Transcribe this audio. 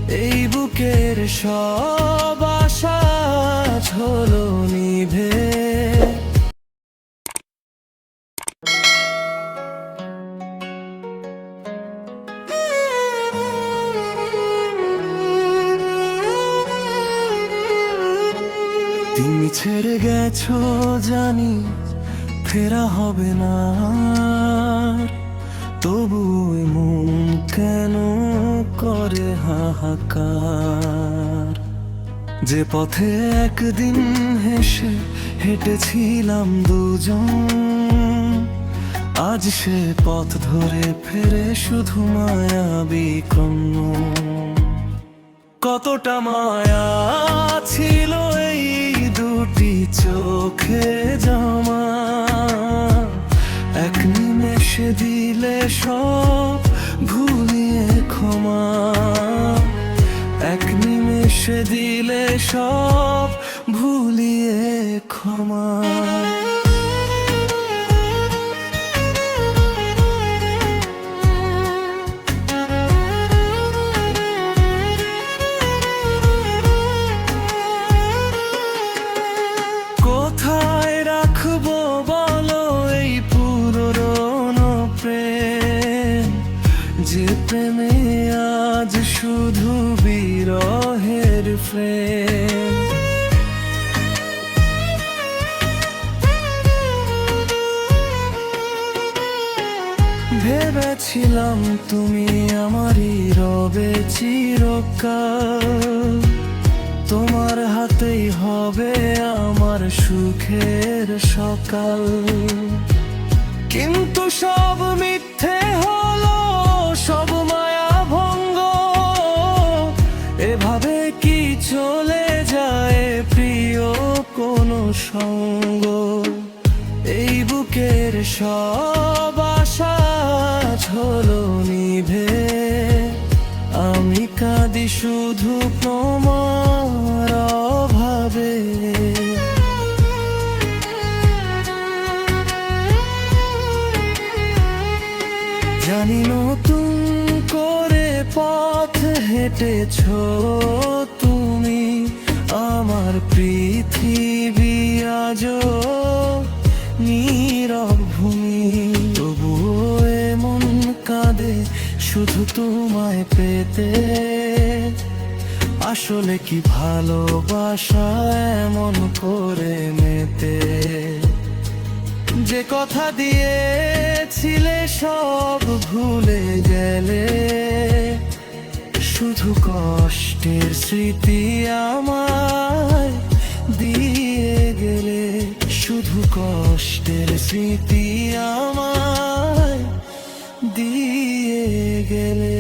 এই বুকের সব আশা হলো নিভে। তুমি ছেড়ে গেছো জানি ফেরা হবে না, তবু মন কেন করে হাহাকার। যে পথে একদিন হেসে হেঁটেছিলাম দুজন, আজ সে পথ ধরে ফেরে শুধু মায়াবী কন্ন। কতটা মায়া ছিল এই দুটি চোখে জমা, এক নিমেষে দিলে সব ভুলিয়ে ক্ষমা, এক নিমেষে দিলে সব ভুলিয়ে ক্ষমা। কোথায় রাখবো বলো এই পুরনো প্রেম, যে প্রেমে আজ শুধু বিরহের প্রেম। ভেবেছিলাম তুমি আমারই রবে চিরকাল, তোমার হাতেই হবে আমার সুখের সকাল। কিন্তু সব মিথ্যে হলো, সব মায়া ভঙ্গ, এভাবে কি চলে যায় প্রিয় কোনো সঙ্গ। এই বুকের সব আশা হলো নিভে, আমি কাঁদি শুধু তোমার অভাবে। জানি নতুন করে পথ হেঁটেছো তুমি, আমার পৃথিবী আজও নীরব ভূমি। তবুও এমন কাঁদে শুধু তোমায় পেতে, আসলে কি ভালোবাসা এমন করে মেতে। যে কথা দিয়েছিলে সব ভুলে গেলে, শুধু কষ্টের স্মৃতি আমায় দিয়ে গেলে, শুধু কষ্টের স্মৃতি আমায় দিয়ে গেলে।